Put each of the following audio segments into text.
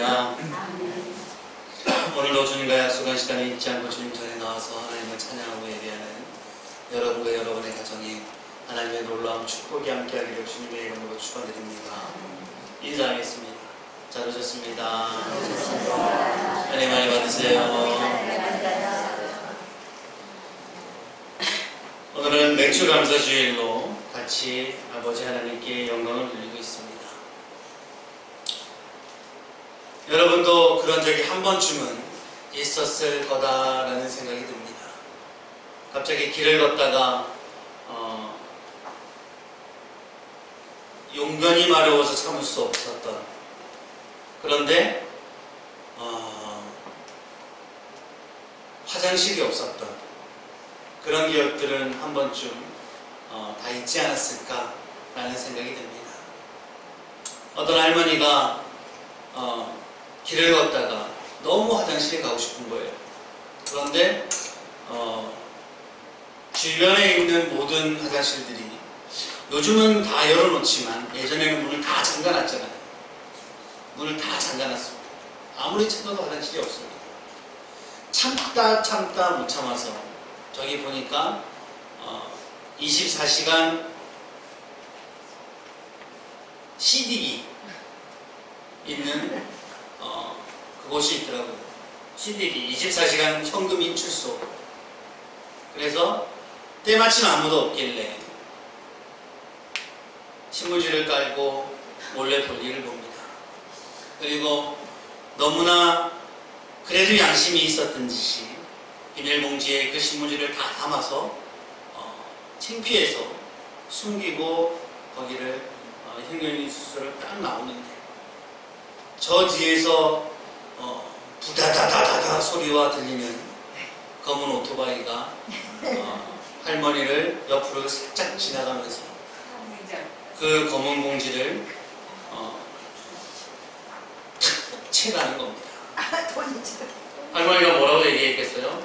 할렐루야. 오늘도 주님과 약속한 시간에 잊지 않고 주님 전에 나와서 하나님을 찬양하고 예배하는 여러분과 여러분의 가정이 하나님의 놀라운 축복이 함께하기를 주님의 이름으로 축원드립니다. 인사하겠습니다. 잘 오셨습니다. 은혜 많이 받으세요. 오늘은 맥주감사주일로 같이 아버지 하나님께 영광을 돌리고 있습니다. 여러분도 그런 적이 한 번쯤은 있었을 거다라는 생각이 듭니다. 갑자기 길을 걷다가 용변이 마려워서 참을 수 없었던, 그런데 화장실이 없었던 그런 기억들은 한 번쯤 다 있지 않았을까라는 생각이 듭니다. 어떤 할머니가 길을 걷다가 너무 화장실에 가고 싶은 거예요. 그런데 주변에 있는 모든 화장실들이 요즘은 다 열어놓지만 예전에는 문을 다 잠가놨잖아요. 문을 다 잠가놨습니다. 아무리 찾아도 화장실이 없습니다. 참다 못 참아서 저기 보니까 24시간 CD기 있는 그곳이 있더라고요. CD기 24시간 현금 인출소. 그래서 때마침 아무도 없길래 신문지를 깔고 몰래 볼일을 봅니다. 그리고 너무나 그래도 양심이 있었던 짓이 비닐봉지에 그 신문지를 다 담아서 창피해서 숨기고 거기를 현금인출소를 딱 나오는데 저 뒤에서 부다다다다다 소리와 들리는 검은 오토바이가 할머니를 옆으로 살짝 지나가면서 그 검은 봉지를 탁 채가는 겁니다. 할머니가 뭐라고 얘기했겠어요?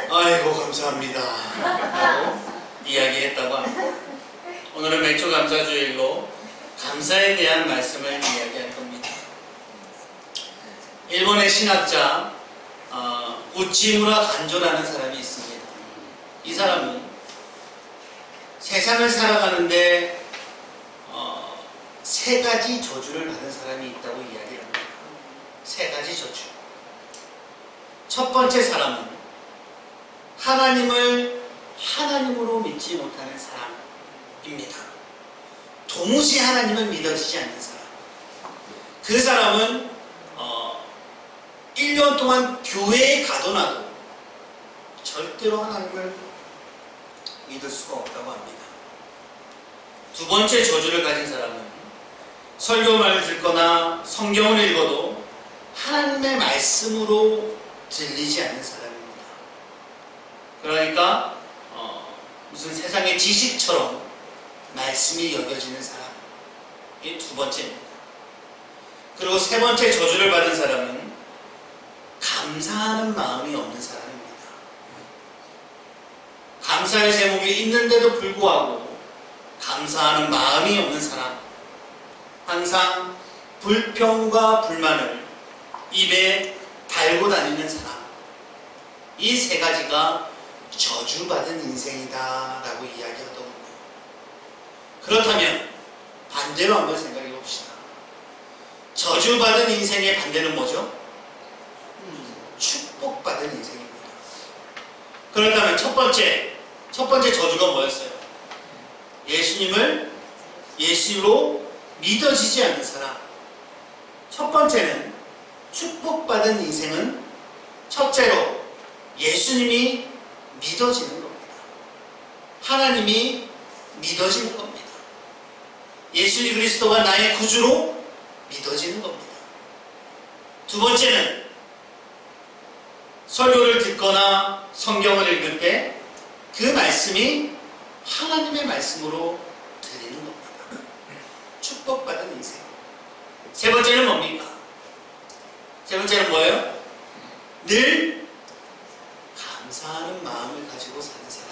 아이고 감사합니다 라고 이야기했다고 합니다. 오늘은 맥주감사주일로 감사에 대한 말씀을 이야기할 겁니다. 일본의 신학자 우치무라 간조라는 사람이 있습니다. 이 사람은 세상을 살아가는데 세 가지 저주를 받은 사람이 있다고 이야기합니다. 세 가지 저주. 첫 번째 사람은 하나님을 하나님으로 믿지 못하는 사람입니다. 도무지 하나님은 믿어지지 않는 사람. 그 사람은 1년 동안 교회에 가더라도 절대로 하나님을 믿을 수가 없다고 합니다. 두 번째 저주를 가진 사람은 설교를 듣거나 성경을 읽어도 하나님의 말씀으로 들리지 않는 사람입니다. 그러니까 무슨 세상의 지식처럼 말씀이 여겨지는 사람. 이게 두 번째입니다. 그리고 세 번째 저주를 받은 사람은 감사하는 마음이 없는 사람입니다. 감사의 제목이 있는데도 불구하고 감사하는 마음이 없는 사람. 항상 불평과 불만을 입에 달고 다니는 사람. 이 세 가지가 저주받은 인생이다 라고 이야기하더군요. 그렇다면 반대로 한번 생각해 봅시다. 저주받은 인생의 반대는 뭐죠? 축복받은 인생입니다. 그렇다면 첫 번째 저주가 뭐였어요? 예수님을 예수로 믿어지지 않는 사람. 첫 번째는 축복받은 인생은 첫째로 예수님이 믿어지는 겁니다. 하나님이 믿어지는 겁니다. 예수 그리스도가 나의 구주로 믿어지는 겁니다. 두 번째는 설교를 듣거나 성경을 읽을 때 그 말씀이 하나님의 말씀으로 들리는 겁니다. 축복받은 인생. 세 번째는 뭡니까? 세 번째는 뭐예요? 늘 감사하는 마음을 가지고 사는 사람.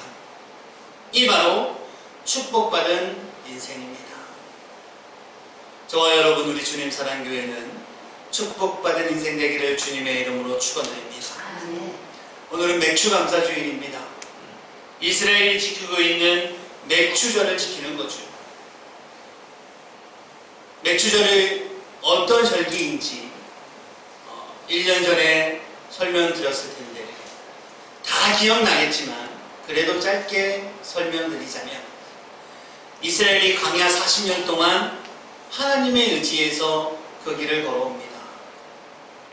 이 바로 축복받은 인생입니다. 저와 여러분, 우리 주님 사랑교회는 축복받은 인생 되기를 주님의 이름으로 축원드립니다. 아멘. 오늘은 맥추감사주일입니다. 이스라엘이 지키고 있는 맥추절을 지키는 거죠. 맥추절이 어떤 절기인지 1년 전에 설명드렸을 텐데 다 기억나겠지만 그래도 짧게 설명드리자면, 이스라엘이 광야 40년 동안 하나님의 의지에서 그 길을 걸어옵니다.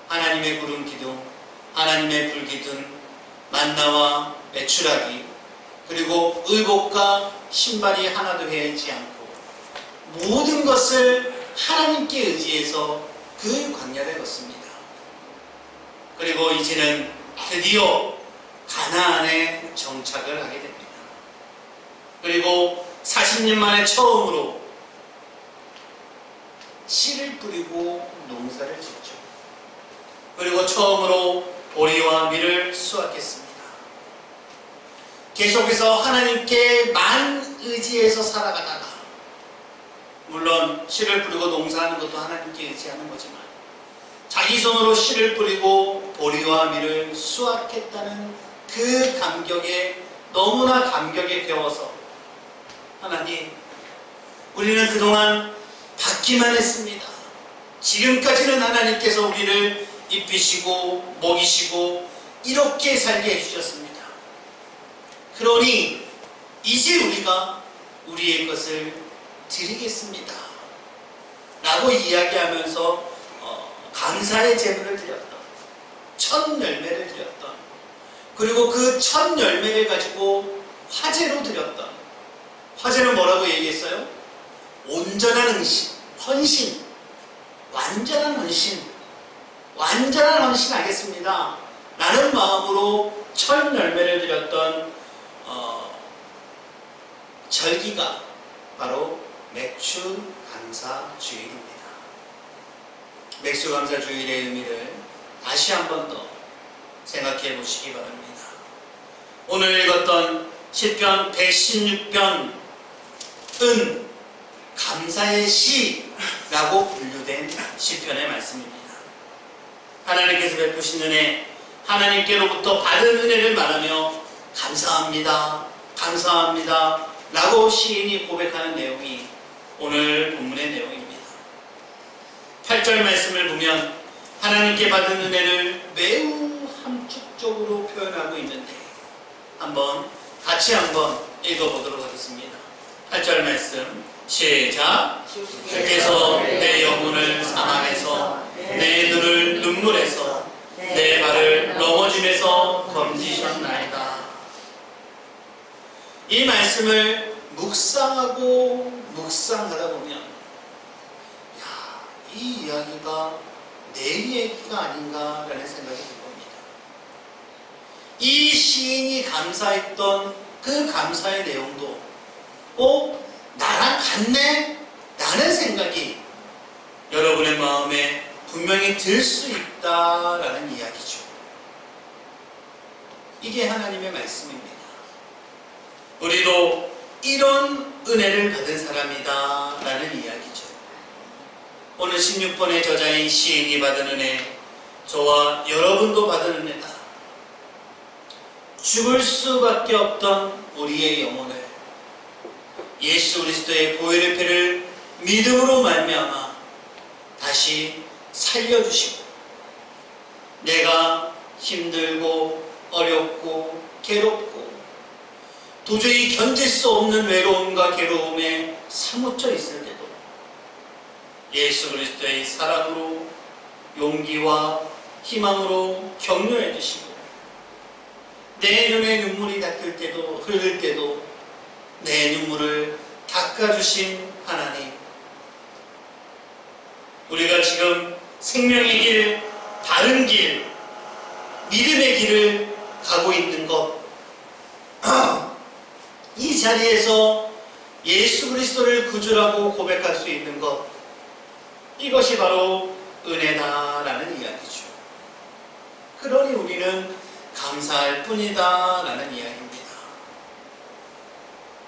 하나님의 구름 기둥, 하나님의 불 기둥, 만나와 메추라기, 그리고 의복과 신발이 하나도 헤어지지 않고 모든 것을 하나님께 의지해서 그 광야를 걷습니다. 그리고 이제는 드디어 가나안에 정착을 하게 됩니다. 그리고 40년 만에 처음으로 씨를 뿌리고 농사를 짓죠. 그리고 처음으로 보리와 밀을 수확했습니다. 계속해서 하나님께만 의지해서 살아가다가, 물론 씨를 뿌리고 농사하는 것도 하나님께 의지하는 거지만 자기 손으로 씨를 뿌리고 보리와 밀을 수확했다는 그 감격에, 너무나 감격에 겨워서 하나님, 우리는 그동안 받기만 했습니다. 지금까지는 하나님께서 우리를 입히시고 먹이시고 이렇게 살게 해주셨습니다. 그러니 이제 우리가 우리의 것을 드리겠습니다 라고 이야기하면서 감사의 제물을 드렸던, 첫 열매를 드렸던, 그리고 그 첫 열매를 가지고 화제로 드렸던, 화제는 뭐라고 얘기했어요? 온전한 헌신, 완전한 헌신, 완전한 헌신하겠습니다 라는 마음으로 첫 열매를 드렸던 절기가 바로 맥추감사주일입니다. 맥추감사주일의 의미를 다시 한 번 더 생각해 보시기 바랍니다. 오늘 읽었던 시편 116편은 감사의 시라고 분류된 시편의 말씀입니다. 하나님께서 베푸신 은혜, 하나님께로부터 받은 은혜를 말하며 감사합니다, 감사합니다 라고 시인이 고백하는 내용이 오늘 본문의 내용입니다. 8절 말씀을 보면 하나님께 받은 은혜를 매우 함축적으로 표현하고 있는데, 같이 한번 읽어보도록 하겠습니다. 8절 말씀 시작. 주께서 내 영혼을 사망해서 내 눈을 눈물에서 내 발을 넘어짐에서 건지셨나이다. 이 말씀을 묵상하고 묵상하다 보면, 이 이야기가 내 얘기가 아닌가라는 생각이 들 겁니다. 이 시인이 감사했던 그 감사의 내용도 나랑 같네? 라는 생각이 여러분의 마음에 분명히 들 수 있다라는 이야기죠. 이게 하나님의 말씀입니다. 우리도 이런 은혜를 받은 사람이다 라는 이야기죠. 오늘 16번의 저자인 시인이 받은 은혜, 저와 여러분도 받은 은혜다. 죽을 수밖에 없던 우리의 영혼을 예수 그리스도의 보혈의 피를 믿음으로 말미암아 다시 살려주시고, 내가 힘들고 어렵고 괴롭고 도저히 견딜 수 없는 외로움과 괴로움에 사무쳐 있을 때도 예수 그리스도의 사랑으로 용기와 희망으로 격려해 주시고, 내 눈에 눈물이 흘릴 때도 내 눈물을 닦아주신 하나님, 우리가 지금 생명의 길, 바른 길, 믿음의 길을 가고 있는 것, 이 자리에서 예수 그리스도를 구주라고 고백할 수 있는 것, 이것이 바로 은혜다라는 이야기죠. 그러니 우리는 감사할 뿐이다 라는 이야기입니다.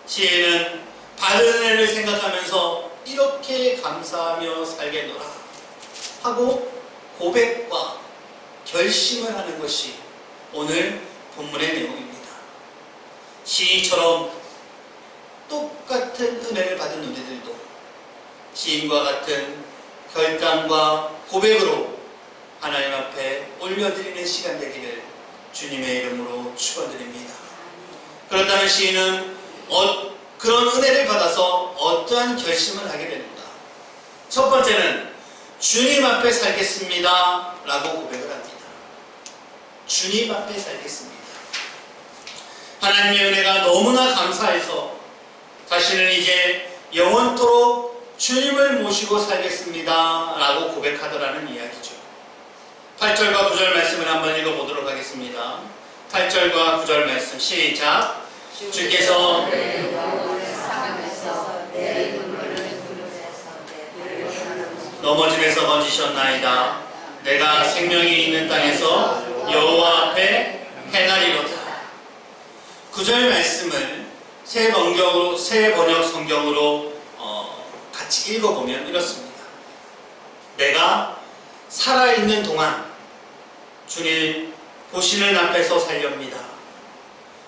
시인은 받은 은혜를 생각하면서 이렇게 감사하며 살겠노라 하고 고백과 결심을 하는 것이 오늘 본문의 내용입니다. 시인처럼 똑같은 은혜를 받은 우리들도 시인과 같은 결단과 고백으로 하나님 앞에 올려드리는 시간 되기를 주님의 이름으로 축원드립니다. 그렇다면 시인은 그런 은혜를 받아서 어떠한 결심을 하게 됩니다. 첫 번째는 주님 앞에 살겠습니다 라고 고백을 합니다. 주님 앞에 살겠습니다. 하나님의 은혜가 너무나 감사해서 자신은 이제 영원토록 주님을 모시고 살겠습니다 라고 고백하더라는 이야기죠. 8절과 9절 말씀을 한번 읽어보도록 하겠습니다. 8절과 9절 말씀 시작. 주께서 내 영혼을 사랑해서 내 눈물을 부르셔서 넘어짐에서 건지셨나이다. 내가 생명이 있는 땅에서 여호와 앞에 행하리로다. 9절 말씀을 새 번역 성경으로 같이 읽어보면 이렇습니다. 내가 살아있는 동안 주님 보시는 앞에서 살렵니다.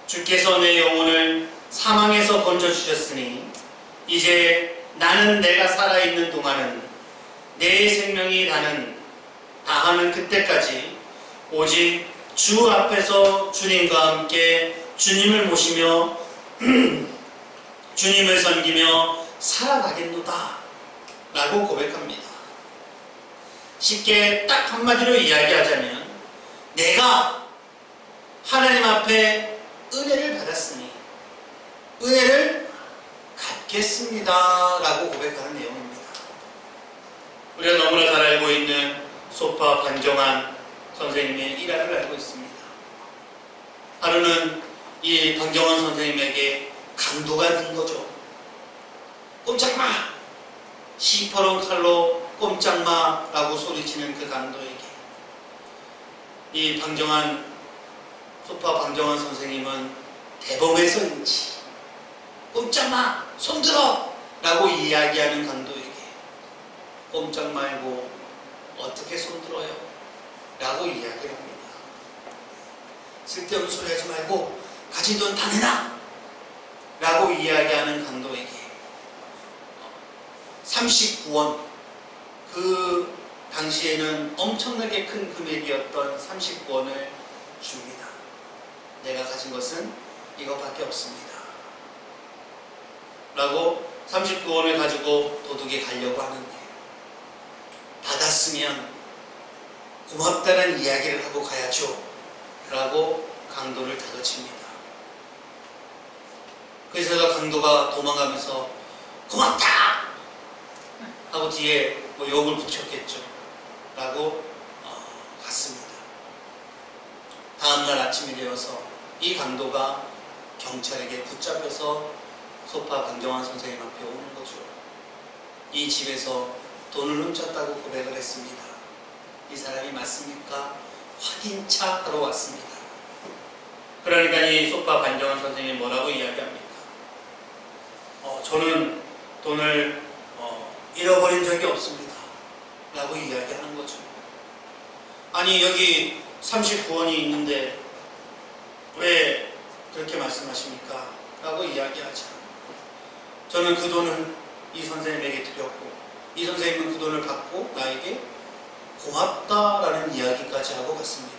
주께서 내 영혼을 사망에서 건져주셨으니 이제 나는 내가 살아있는 동안은 내 생명이 다하는 그때까지 오직 주 앞에서 주님과 함께 주님을 모시며 주님을 섬기며 살아가겠노다 라고 고백합니다. 쉽게 딱 한마디로 이야기하자면 내가 하나님 앞에 은혜를 받았으니 은혜를 갚겠습니다 라고 고백하는 내용입니다. 우리가 너무나 잘 알고 있는 소파 반정환 선생님의 일화를 알고 있습니다. 하루는 이 반정환 선생님에게 강도가 든 거죠. 꼼짝마! 시퍼런 칼로 꼼짝마! 라고 소리치는 그 강도에게 이 소파 방정환 선생님은 대범해서인지 꼼짝마! 손들어! 라고 이야기하는 강도에게 꼼짝 말고 어떻게 손들어요? 라고 이야기를 합니다. 쓸데없는 소리 하지 말고 가진 돈 다 내놔! 라고 이야기하는 강도에게 39원, 그 당시에는 엄청나게 큰 금액이었던 39원을 줍니다. 내가 가진 것은 이것밖에 없습니다. 라고 39원을 가지고 도둑에 가려고 하는데 받았으면 고맙다는 이야기를 하고 가야죠 라고 강도를 다그칩니다. 그래서 강도가 도망가면서 고맙다! 하고 뒤에 욕을 붙였겠죠 라고 갔습니다. 다음날 아침이 되어서 이 강도가 경찰에게 붙잡혀서 소파 방정환 선생님 앞에 오는 거죠. 이 집에서 돈을 훔쳤다고 고백을 했습니다. 이 사람이 맞습니까? 확인차 하러 왔습니다. 그러니까 이 소파 방정환 선생님이 뭐라고 이야기합니까? 저는 돈을 잃어버린 적이 없습니다 라고 이야기하는 거죠. 아니 여기 39원이 있는데 왜 그렇게 말씀하십니까? 라고 이야기하죠. 저는 그 돈을 이 선생님에게 드렸고 이 선생님은 그 돈을 받고 나에게 고맙다라는 이야기까지 하고 갔습니다.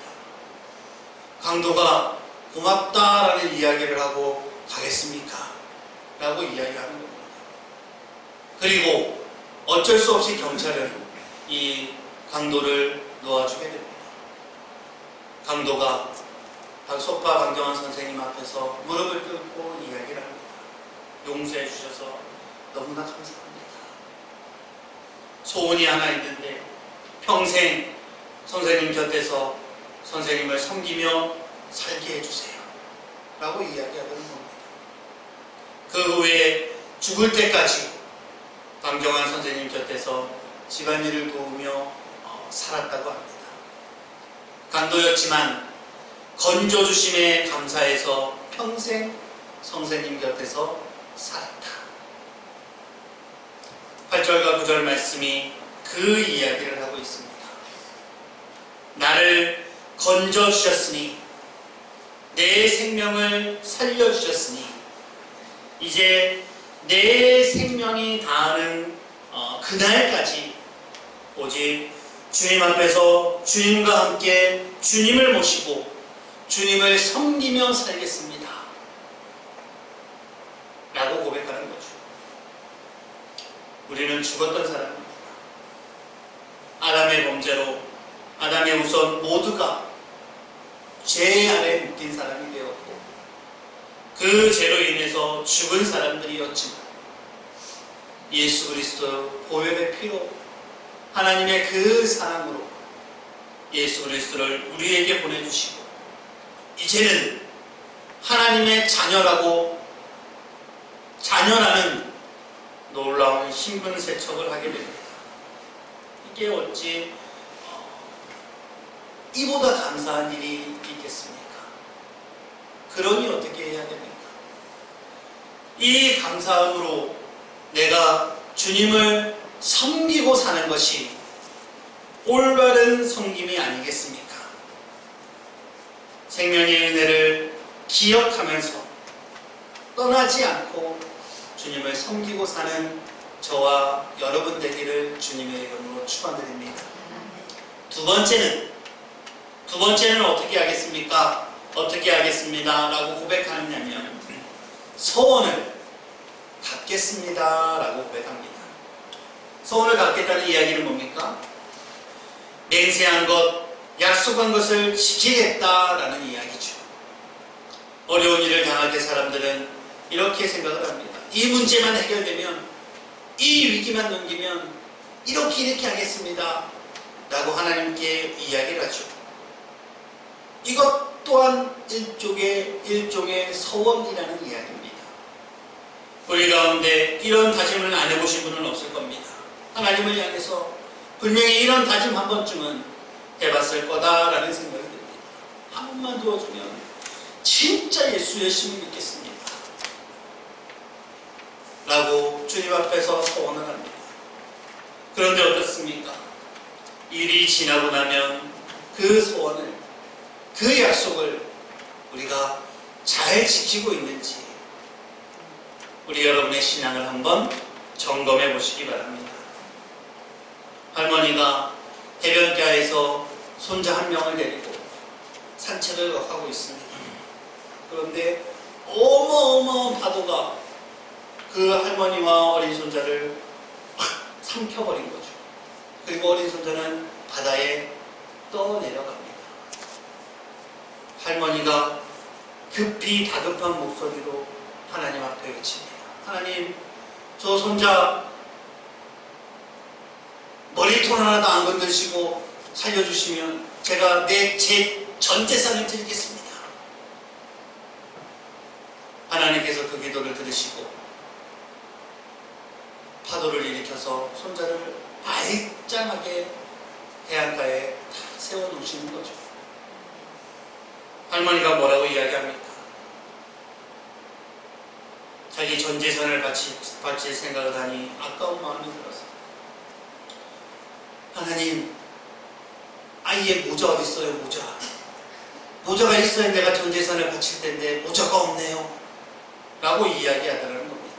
강도가 고맙다라는 이야기를 하고 가겠습니까? 라고 이야기하는 겁니다. 그리고 어쩔 수 없이 경찰은 이 강도를 놓아주게 됩니다. 강도가 소파 방정환 선생님 앞에서 무릎을 꿇고 이야기를 합니다. 용서해 주셔서 너무나 감사합니다. 소원이 하나 있는데 평생 선생님 곁에서 선생님을 섬기며 살게 해주세요 라고 이야기하는 겁니다. 그 후에 죽을 때까지 방정환 선생님 곁에서 집안일을 도우며 살았다고 합니다. 강도였지만 건져주심에 감사해서 평생 선생님 곁에서 살았다. 8절과 9절 말씀이 그 이야기를 하고 있습니다. 나를 건져주셨으니, 내 생명을 살려주셨으니, 이제 내 생명이 다하는 그날까지 오직 주님 앞에서 주님과 함께 주님을 모시고 주님을 섬기며 살겠습니다 라고 고백하는 거죠. 우리는 죽었던 사람입니다. 아담의 범죄로 아담의 후손 모두가 죄 아래 묶인 사람이 되었고, 그 죄로 인해서 죽은 사람들이었지만 예수 그리스도 보혈의 피로 하나님의 그 사랑으로 예수 그리스도를 우리에게 보내주시고, 이제는 하나님의 자녀라는 놀라운 신분 세척을 하게 됩니다. 이게 어찌 이보다 감사한 일이 있겠습니까? 그러니 어떻게 해야 됩니까? 이 감사함으로 내가 주님을 섬기고 사는 것이 올바른 섬김이 아니겠습니까? 생명의 은혜를 기억하면서 떠나지 않고 주님을 섬기고 사는 저와 여러분 되기를 주님의 이름으로 축원드립니다. 두 번째는 어떻게 하겠습니까? 어떻게 하겠습니다 라고 고백하느냐면, 소원을 갖겠습니다 라고 고백합니다. 소원을 갖겠다는 이야기는 뭡니까? 맹세한 것, 약속한 것을 지키겠다라는 이야기죠. 어려운 일을 당할 때 사람들은 이렇게 생각을 합니다. 이 문제만 해결되면, 이 위기만 넘기면 이렇게 하겠습니다 라고 하나님께 이야기를 하죠. 이것 또한 일종의 소원이라는 이야기입니다. 우리 가운데 이런 다짐을 안 해보신 분은 없을 겁니다. 하나님을 향해서 분명히 이런 다짐 한 번쯤은 해봤을 거다라는 생각이 듭니다. 한 번만 도와주면 진짜 예수 열심히 믿겠습니다 라고 주님 앞에서 소원을 합니다. 그런데 어떻습니까? 일이 지나고 나면 그 소원을, 그 약속을 우리가 잘 지키고 있는지 우리 여러분의 신앙을 한번 점검해 보시기 바랍니다. 할머니가 해변가에서 손자 한 명을 데리고 산책을 하고 있습니다. 그런데 어마어마한 파도가 그 할머니와 어린 손자를 확 삼켜버린 거죠. 그리고 어린 손자는 바다에 떠내려갑니다. 할머니가 급히 다급한 목소리로 하나님 앞에 외칩니다. 하나님, 저 손자 머리통 하나도 안 건드시고 살려주시면 제가 제 전 재산을 드리겠습니다. 하나님께서 그 기도를 들으시고 파도를 일으켜서 손자를 말짱하게 해안가에 세워놓으시는 거죠. 할머니가 뭐라고 이야기합니까? 자기 전 재산을 바칠 생각을 하니 아까운 마음이 들어서, 하나님, 아이의 모자 어디 있어요? 모자가 있어야 내가 전 재산을 바칠 텐데 모자가 없네요 라고 이야기하더라는 겁니다.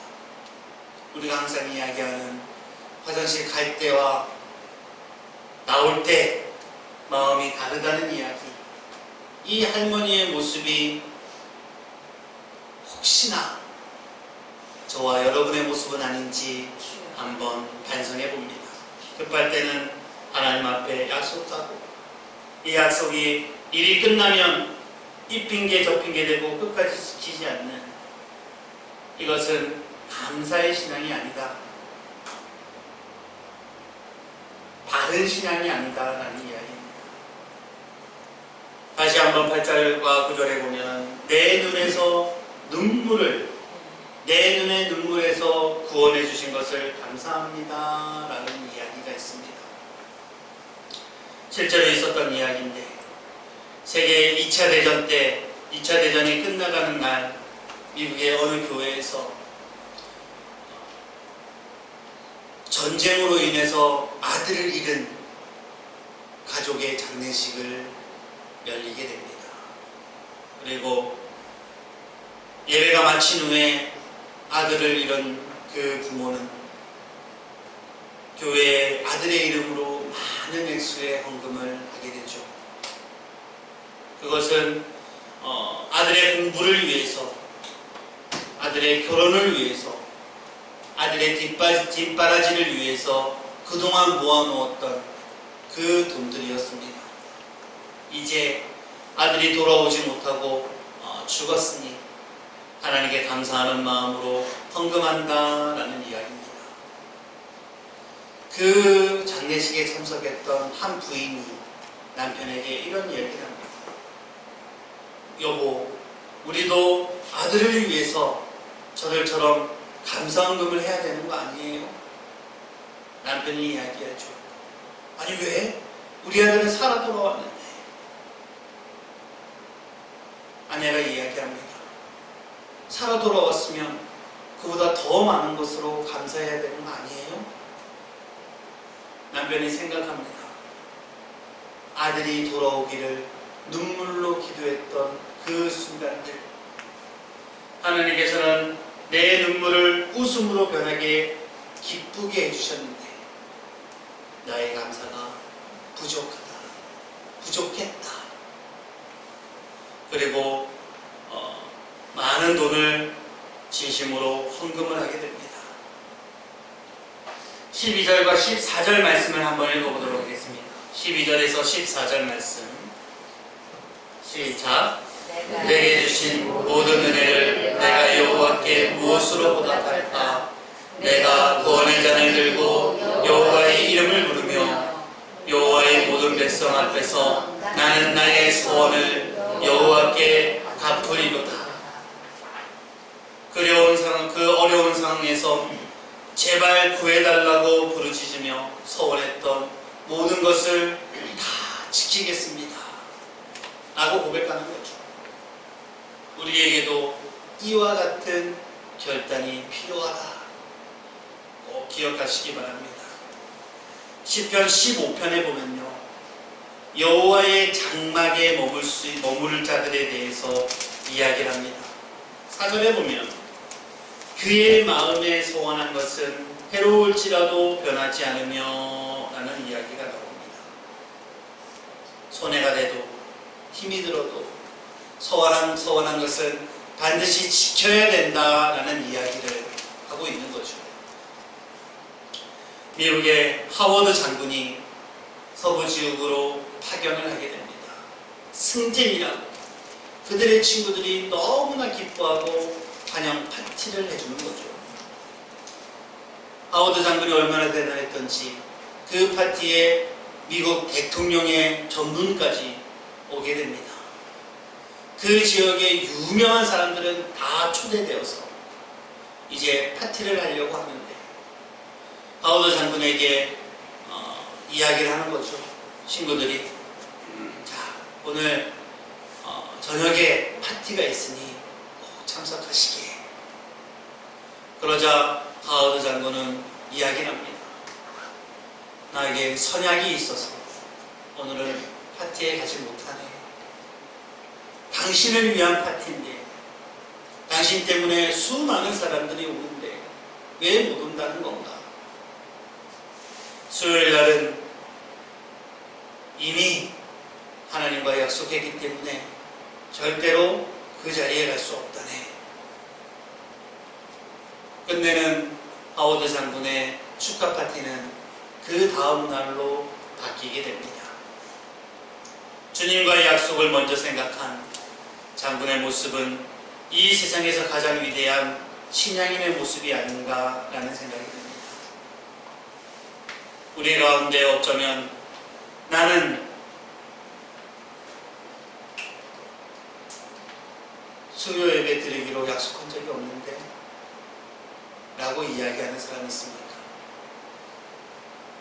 우리가 항상 이야기하는 화장실 갈 때와 나올 때 마음이 다르다는 이야기, 이 할머니의 모습이 혹시나 저와 여러분의 모습은 아닌지 한번 반성해 봅니다. 급할 때는 하나님 앞에 약속하고, 이 약속이 일이 끝나면 이 핑계 저 핑계 대고 끝까지 지키지 않는, 이것은 감사의 신앙이 아니다, 바른 신앙이 아니다라는 이야기입니다. 다시 한번 8절과 9절에 보면 내 눈의 눈물에서 구원해 주신 것을 감사합니다 라는 이야기가 있습니다. 실제로 있었던 이야기인데, 세계 2차 대전 때, 2차 대전이 끝나가는 날 미국의 어느 교회에서 전쟁으로 인해서 아들을 잃은 가족의 장례식을 열리게 됩니다. 그리고 예배가 마친 후에 아들을 잃은 그 부모는 교회에 아들의 이름으로 많은 액수의 헌금을 하게 되죠. 그것은 아들의 공부를 위해서, 아들의 결혼을 위해서, 아들의 뒷바라지를 위해서 그동안 모아놓았던 그 돈들이었습니다. 이제 아들이 돌아오지 못하고 죽었으니 하나님께 감사하는 마음으로 헌금한다라는 이야기입니다. 그 장례식에 참석했던 한 부인이 남편에게 이런 이야기를 합니다. 여보, 우리도 아들을 위해서 저들처럼 감사헌금을 해야 되는 거 아니에요? 남편이 이야기하죠. 아니 왜? 우리 아들은 살아 돌아왔는데. 아내가 이야기합니다. 살아 돌아왔으면 그보다 더 많은 것으로 감사해야 되는 거 아니에요? 남편이 생각합니다. 아들이 돌아오기를 눈물로 기도했던 그 순간들, 하나님께서는 내 눈물을 웃음으로 변하게 기쁘게 해주셨는데 나의 감사가 부족했다. 그리고 많은 돈을 진심으로 헌금을 하게 됩니다. 12절과 14절 말씀을 한번 읽어보도록 하겠습니다. 12절에서 14절 말씀 시작. 내게 주신 모든 은혜를 내가 여호와께 무엇으로 보답할까? 내가 구원의 잔을 들고 여호와의 이름을 부르며 여호와의 모든 백성 앞에서 나는 나의 소원을 여호와께 갚으리로다. 그 어려운 상황에서 제발 구해달라고 부르짖으며 소원했던 모든 것을 다 지키겠습니다 라고 고백하는 거죠. 우리에게도 이와 같은 결단이 필요하다. 꼭 기억하시기 바랍니다. 시편 15편에 보면요, 여호와의 장막에 머물 자들에 대해서 이야기를 합니다. 4절에 보면 그의 마음에 소원한 것은 해로울지라도 변하지 않으며 라는 이야기가 나옵니다. 손해가 돼도 힘이 들어도 소원한 것은 반드시 지켜야 된다라는 이야기를 하고 있는 거죠. 미국의 하워드 장군이 서부 지역으로 파견을 하게 됩니다. 승진이라고 그들의 친구들이 너무나 기뻐하고 환영 파티를 해주는 거죠. 하워드 장군이 얼마나 대단했던지 그 파티에 미국 대통령의 전문까지 오게 됩니다. 그 지역의 유명한 사람들은 다 초대되어서 이제 파티를 하려고 하는데 하워드 장군에게 이야기를 하는 거죠. 친구들이 자, 오늘 저녁에 파티가 있으니 꼭 참석하시게. 그러자 하워드 장군은 이야기를 합니다. 나에게 선약이 있어서 오늘은 파티에 가지 못하네. 당신을 위한 파티인데 당신 때문에 수많은 사람들이 오는데 왜 못 온다는 건가? 수요일 날은 이미 하나님과 약속했기 때문에 절대로 그 자리에 갈 수 없다네. 끝내는 하워드 장군의 축하 파티는 그 다음 날로 바뀌게 됩니다. 주님과의 약속을 먼저 생각한 장군의 모습은 이 세상에서 가장 위대한 신앙인의 모습이 아닌가라는 생각이 듭니다. 우리 가운데 어쩌면 나는 수요 예배 드리기로 약속한 적이 없는데 라고 이야기하는 사람이 있습니까?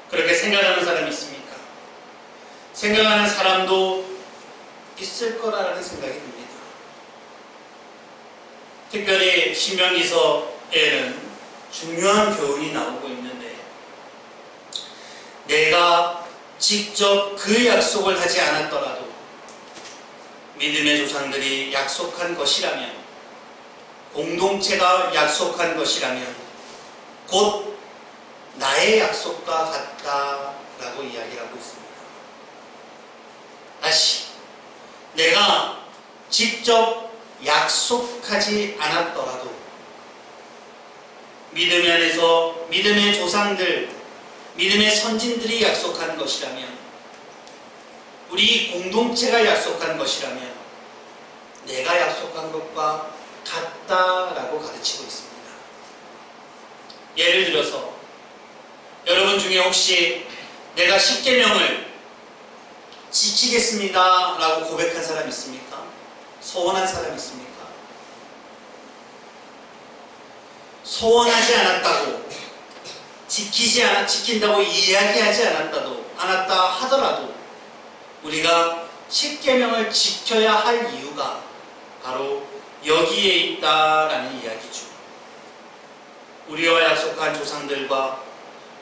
그렇게 생각하는 사람이 있습니까? 생각하는 사람도 있을 거라는 생각이 듭니다. 특별히 신명기서에는 중요한 교훈이 나오고 있는데 내가 직접 그 약속을 하지 않았더라도 믿음의 조상들이 약속한 것이라면, 공동체가 약속한 것이라면 곧 나의 약속과 같다라고 이야기를 하고 있습니다. 다시, 내가 직접 약속하지 않았더라도 믿음 안에서 믿음의 조상들, 믿음의 선진들이 약속한 것이라면, 우리 공동체가 약속한 것이라면 내가 약속한 것과 같다라고 가르치고 있습니다. 예를 들어서 여러분 중에 혹시 내가 10계명을 지키겠습니다 라고 고백한 사람 있습니까? 소원한 사람 있습니까? 소원하지 않았다고, 지킨다고 이야기하지 않았다 하더라도 우리가 10계명을 지켜야 할 이유가 바로 여기에 있다라는 이야기죠. 우리와 약속한 조상들과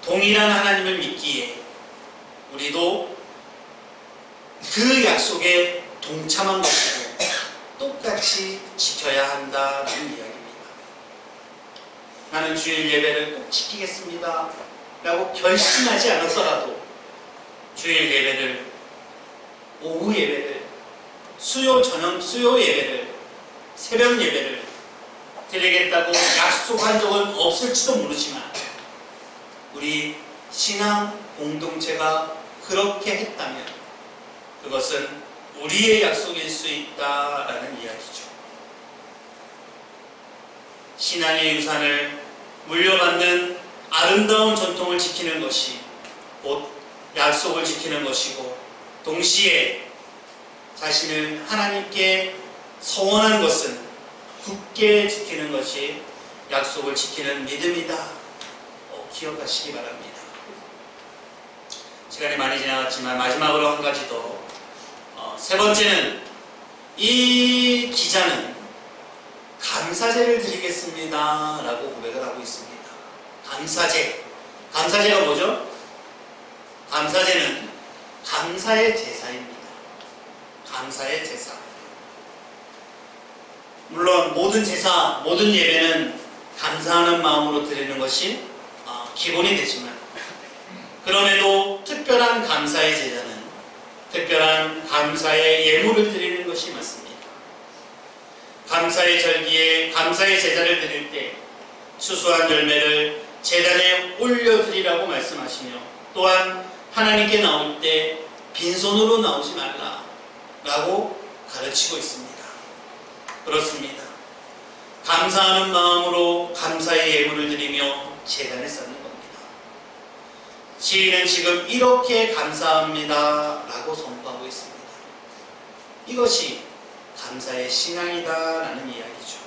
동일한 하나님을 믿기에 우리도 그 약속에 동참한 것이고 똑같이 지켜야 한다는 이야기입니다. 나는 주일 예배를 꼭 지키겠습니다 라고 결심하지 않았더라도 주일 예배를, 오후 예배를, 수요 예배를, 새벽 예배를 드리겠다고 약속한 적은 없을지도 모르지만 우리 신앙 공동체가 그렇게 했다면 그것은 우리의 약속일 수 있다라는 이야기죠. 신앙의 유산을 물려받는 아름다운 전통을 지키는 것이 곧 약속을 지키는 것이고, 동시에 자신을 하나님께 서원한 것은 굳게 지키는 것이 약속을 지키는 믿음이다. 기억하시기 바랍니다. 시간이 많이 지나갔지만 마지막으로 한 가지 더. 세 번째는, 이 기자는 감사제를 드리겠습니다 라고 고백을 하고 있습니다. 감사제가 뭐죠? 감사제는 감사의 제사입니다. 감사의 제사. 물론 모든 제사, 모든 예배는 감사하는 마음으로 드리는 것이 기본이 되지만, 그럼에도 특별한 감사의 제사는 특별한 감사의 예물을 드리는 것이 맞습니다. 감사의 절기에 감사의 제사를 드릴 때 수수한 열매를 제단에 올려드리라고 말씀하시며, 또한 하나님께 나올 때 빈손으로 나오지 말라라고 가르치고 있습니다. 그렇습니다. 감사하는 마음으로 감사의 예물을 드리며 제단에 쌓는 겁니다. 시인은 지금 이렇게 감사합니다 라고 선포하고 있습니다. 이것이 감사의 신앙이다 라는 이야기죠.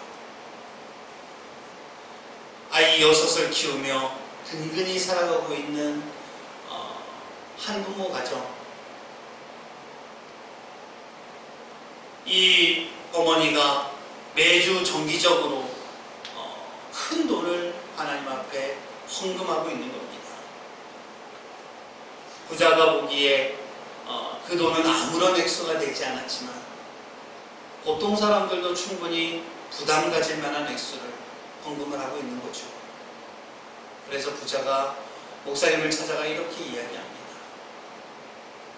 아이 6을 키우며 근근히 살아가고 있는 한부모 가정, 이 어머니가 매주 정기적으로 큰 돈을 하나님 앞에 헌금하고 있는 겁니다. 부자가 보기에 그 돈은 아무런 액수가 되지 않았지만 보통 사람들도 충분히 부담 가질 만한 액수를 헌금을 하고 있는 거죠. 그래서 부자가 목사님을 찾아가 이렇게 이야기합니다.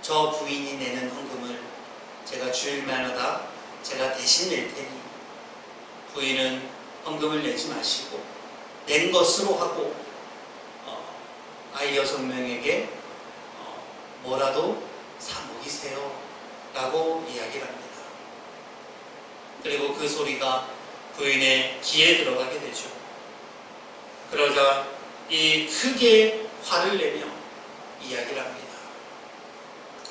저 부인이 내는 헌금을 제가 주일마다 제가 대신 낼 테니 부인은 헌금을 내지 마시고 낸 것으로 하고 아이 6명에게 뭐라도 사 먹이세요 라고 이야기를 합니다. 그리고 그 소리가 부인의 귀에 들어가게 되죠. 그러자 이 크게 화를 내며 이야기를 합니다.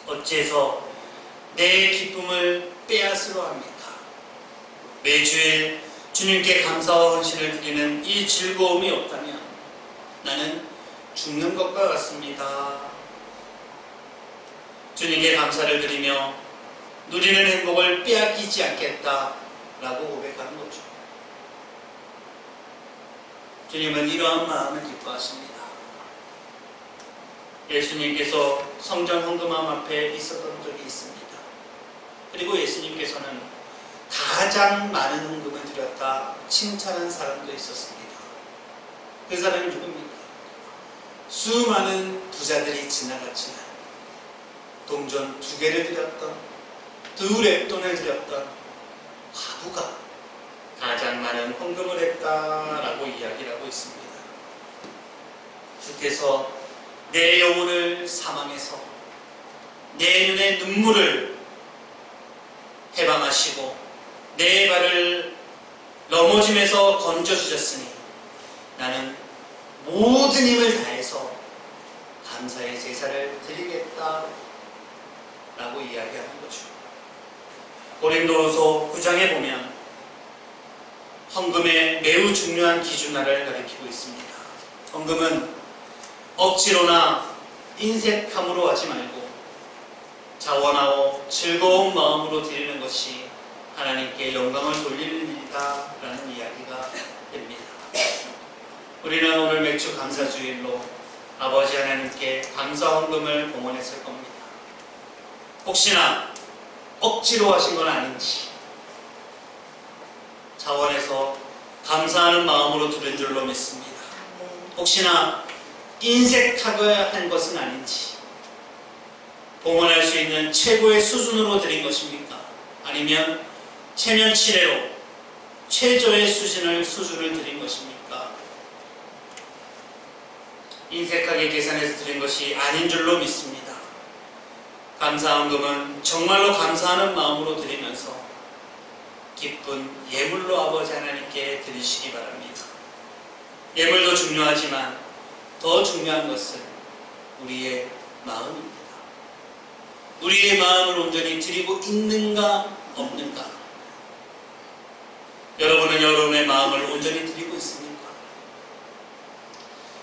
어째서 내 기쁨을 빼앗으려 합니까? 매주일 주님께 감사와 헌신을 드리는 이 즐거움이 없다면 나는 죽는 것과 같습니다. 주님께 감사를 드리며 누리는 행복을 빼앗기지 않겠다라고 고백하는 거죠. 주님은 이러한 마음을 기뻐하십니다. 예수님께서 성전 헌금함 앞에 있었던 적이 있습니다. 그리고 예수님께서는 가장 많은 헌금을 드렸다 칭찬한 사람도 있었습니다. 그 사람이 누굽니까? 수많은 부자들이 지나갔지만 동전 2개를 드렸던, 2랩돈을 드렸던 과부가 가장 많은 헌금을 했다라고 이야기를 하고 있습니다. 주께서 내 영혼을 사망해서 내 눈의 눈물을 해방하시고 내 발을 넘어짐에서 건져주셨으니 나는 모든 힘을 다해서 감사의 제사를 드리겠다 라고 이야기하는 거죠. 고린도후서 9장에 보면 헌금의 매우 중요한 기준화를 가리키고 있습니다. 헌금은 억지로나 인색함으로 하지 말고 자원하고 즐거운 마음으로 드리는 것이 하나님께 영광을 돌리는 일이다 라는 이야기가 됩니다. 우리는 오늘 맥주 감사주일로 아버지 하나님께 감사 헌금을 봉헌했을 겁니다. 혹시나 억지로 하신 건 아닌지, 자원해서 감사하는 마음으로 드린 줄로 믿습니다. 혹시나 인색하게 한 것은 아닌지, 봉헌할 수 있는 최고의 수준으로 드린 것입니까? 아니면 체면치레로 최저의 수준을 드린 것입니까? 인색하게 계산해서 드린 것이 아닌 줄로 믿습니다. 감사헌금은 정말로 감사하는 마음으로 드리면서 기쁜 예물로 아버지 하나님께 드리시기 바랍니다. 예물도 중요하지만 더 중요한 것은 우리의 마음입니다. 우리의 마음을 온전히 드리고 있는가 없는가? 여러분은 여러분의 마음을 온전히 드리고 있습니까?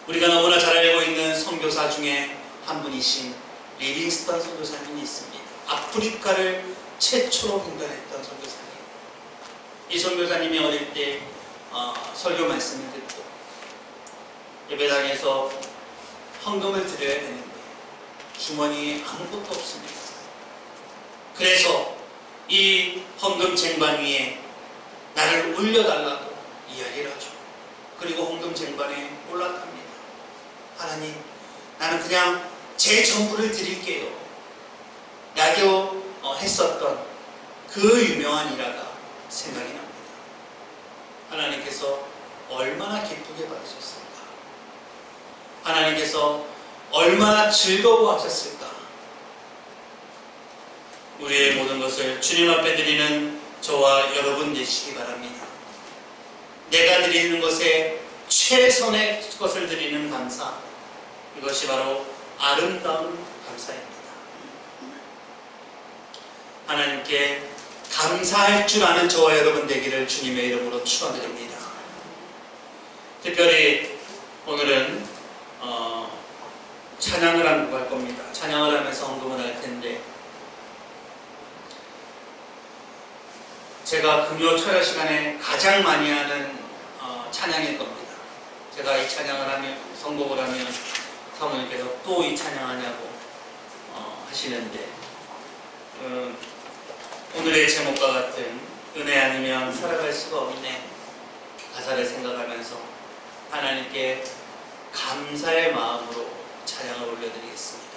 우리가 너무나 잘 알고 있는 선교사 중에 한 분이신 리빙스턴 선교사님이 있습니다. 아프리카를 최초로 횡단했던 선교사님. 이 선교사님이 어릴 때 설교 말씀을 듣고 예배당에서 헌금을 드려야 되는데 주머니에 아무것도 없습니다. 그래서 이 헌금 쟁반 위에 나를 올려달라고 이야기를 하죠. 그리고 헌금 쟁반에 올라탑니다. 하나님, 나는 그냥 제 전부를 드릴게요. 야교 했었던 그 유명한 일화가 생각이 납니다. 하나님께서 얼마나 기쁘게 받으셨을까? 하나님께서 얼마나 즐거워하셨을까? 우리의 모든 것을 주님 앞에 드리는 저와 여러분 되시기 바랍니다. 내가 드리는 것에 최선의 것을 드리는 감사, 이것이 바로 아름다운 감사입니다. 하나님께 감사할 줄 아는 저와 여러분 되기를 주님의 이름으로 축원드립니다. 특별히 오늘은 찬양을 하고 갈 겁니다. 찬양을 하면서 헌금을 할 텐데, 제가 금요 철야 시간에 가장 많이 하는 찬양일 겁니다. 제가 이 찬양을 하면, 선곡을 하면 사모님께서 또 이 찬양하냐고 하시는데, 오늘의 제목과 같은 은혜 아니면 살아갈 수가 없네 가사를 생각하면서 하나님께 감사의 마음으로 찬양을 올려드리겠습니다.